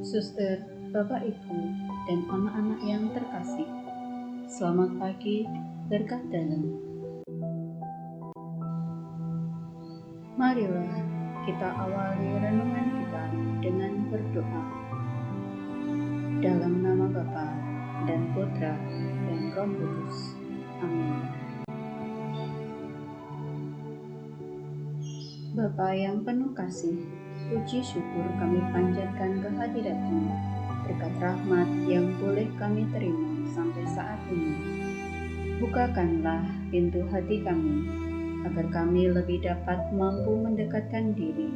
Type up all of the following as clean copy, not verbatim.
Suster, Bapak Ibu, dan anak-anak yang terkasih, selamat pagi, berkat dalam. Marilah kita awali renungan kita dengan berdoa. Dalam nama Bapa dan Putra dan Roh Kudus. Amin. Bapa yang penuh kasih, puji syukur kami panjatkan kehadirat-Mu, berkat rahmat yang boleh kami terima sampai saat ini. Bukakanlah pintu hati kami, agar kami lebih dapat mampu mendekatkan diri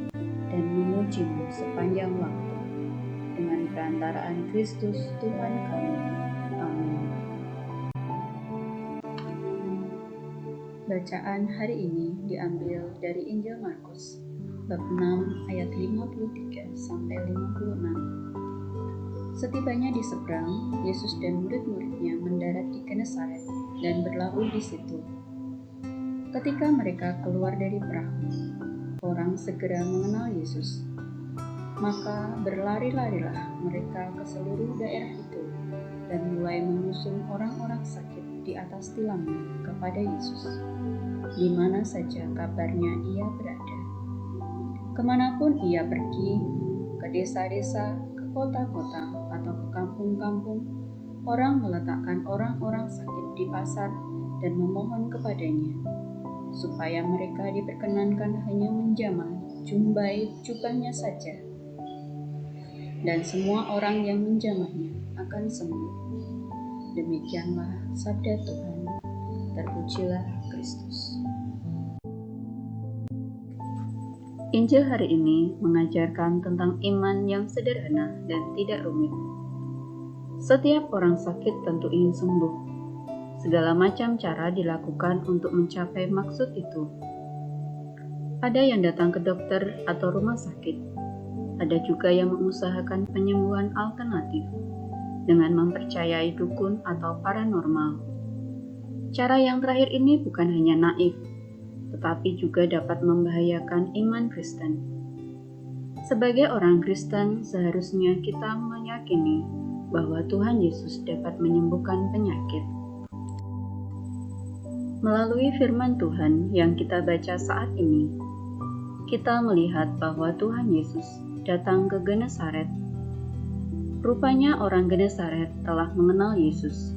dan memuji-Mu sepanjang waktu. Dengan perantaraan Kristus Tuhan kami. Amin. Bacaan hari ini diambil dari Injil Markus, bab 6 ayat 53 sampai 56. Setibanya di seberang, Yesus dan murid-muridnya mendarat di Genesaret dan berlabuh di situ. Ketika mereka keluar dari perahu, orang segera mengenal Yesus. Maka berlari-larilah mereka ke seluruh daerah itu dan mulai mengusung orang-orang sakit di atas tilangnya kepada Yesus, di mana saja kabarnya ia berada. Kemanapun ia pergi, ke desa-desa, ke kota-kota, atau ke kampung-kampung, orang meletakkan orang-orang sakit di pasar dan memohon kepadanya, supaya mereka diperkenankan hanya menjamah jumbai jubahnya saja. Dan semua orang yang menjamahnya akan sembuh. Demikianlah sabda Tuhan. Terpujilah Kristus. Injil hari ini mengajarkan tentang iman yang sederhana dan tidak rumit. Setiap orang sakit tentu ingin sembuh. Segala macam cara dilakukan untuk mencapai maksud itu. Ada yang datang ke dokter atau rumah sakit. Ada juga yang mengusahakan penyembuhan alternatif dengan mempercayai dukun atau paranormal. Cara yang terakhir ini bukan hanya naif, tetapi juga dapat membahayakan iman Kristen. Sebagai orang Kristen, seharusnya kita meyakini bahwa Tuhan Yesus dapat menyembuhkan penyakit. Melalui firman Tuhan yang kita baca saat ini, kita melihat bahwa Tuhan Yesus datang ke Genesaret. Rupanya orang Genesaret telah mengenal Yesus.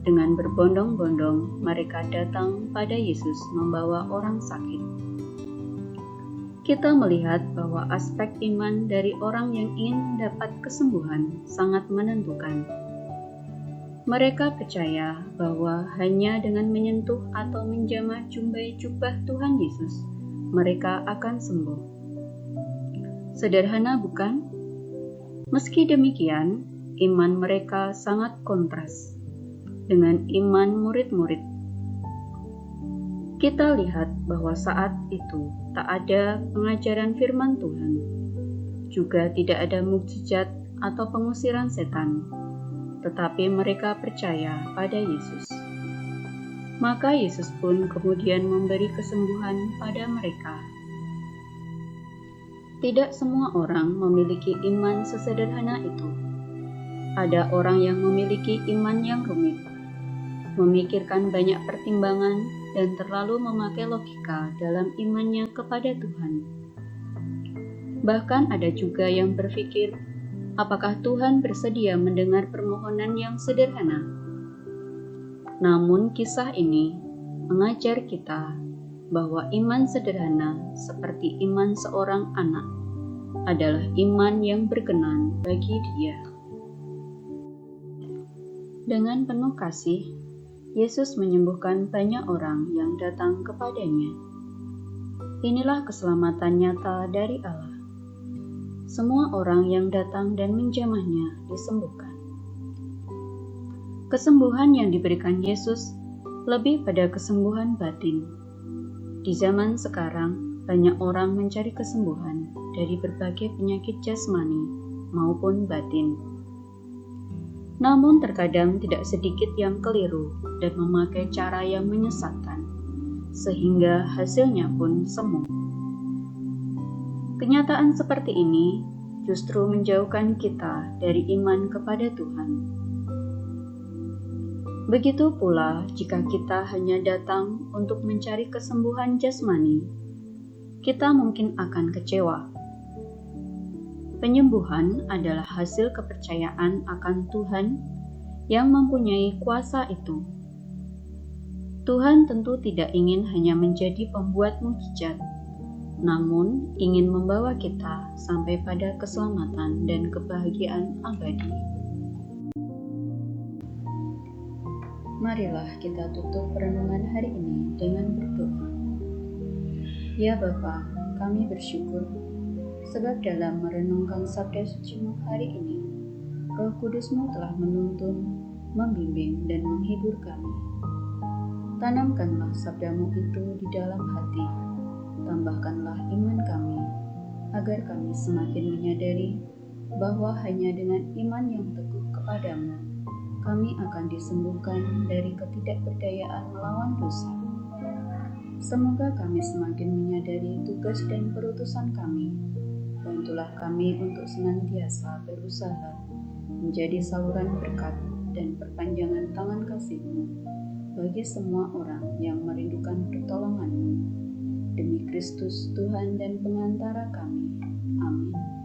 Dengan berbondong-bondong, mereka datang pada Yesus membawa orang sakit. Kita melihat bahwa aspek iman dari orang yang ingin mendapat kesembuhan sangat menentukan. Mereka percaya bahwa hanya dengan menyentuh atau menjamah jumbai jubah Tuhan Yesus, mereka akan sembuh. Sederhana bukan? Meski demikian, iman mereka sangat kontras dengan iman murid-murid. Kita lihat bahwa saat itu tak ada pengajaran firman Tuhan, juga tidak ada mukjizat atau pengusiran setan, tetapi mereka percaya pada Yesus. Maka Yesus pun kemudian memberi kesembuhan pada mereka. Tidak semua orang memiliki iman sesederhana itu. Ada orang yang memiliki iman yang rumit, memikirkan banyak pertimbangan dan terlalu memakai logika dalam imannya kepada Tuhan. Bahkan ada juga yang berpikir, apakah Tuhan bersedia mendengar permohonan yang sederhana? Namun kisah ini mengajar kita bahwa iman sederhana seperti iman seorang anak adalah iman yang berkenan bagi Dia. Dengan penuh kasih, Yesus menyembuhkan banyak orang yang datang kepadanya. Inilah keselamatan nyata dari Allah. Semua orang yang datang dan menjamahnya disembuhkan. Kesembuhan yang diberikan Yesus lebih pada kesembuhan batin. Di zaman sekarang, banyak orang mencari kesembuhan dari berbagai penyakit jasmani maupun batin. Namun terkadang tidak sedikit yang keliru dan memakai cara yang menyesatkan, sehingga hasilnya pun semu. Kenyataan seperti ini justru menjauhkan kita dari iman kepada Tuhan. Begitu pula jika kita hanya datang untuk mencari kesembuhan jasmani, kita mungkin akan kecewa. Penyembuhan adalah hasil kepercayaan akan Tuhan yang mempunyai kuasa itu. Tuhan tentu tidak ingin hanya menjadi pembuat mukjizat, namun ingin membawa kita sampai pada keselamatan dan kebahagiaan abadi. Marilah kita tutup renungan hari ini dengan berdoa. Ya Bapa, kami bersyukur sebab dalam merenungkan sabda suci-Mu hari ini, Roh Kudus-Mu telah menuntun, membimbing, dan menghibur kami. Tanamkanlah sabda-Mu itu di dalam hati, tambahkanlah iman kami, agar kami semakin menyadari bahwa hanya dengan iman yang teguh kepadamu, kami akan disembuhkan dari ketidakberdayaan melawan dosa. Semoga kami semakin menyadari tugas dan perutusan kami. Bantulah kami untuk senantiasa berusaha menjadi saluran berkat dan perpanjangan tangan kasih-Mu bagi semua orang yang merindukan pertolongan-Mu. Demi Kristus Tuhan dan pengantara kami. Amin.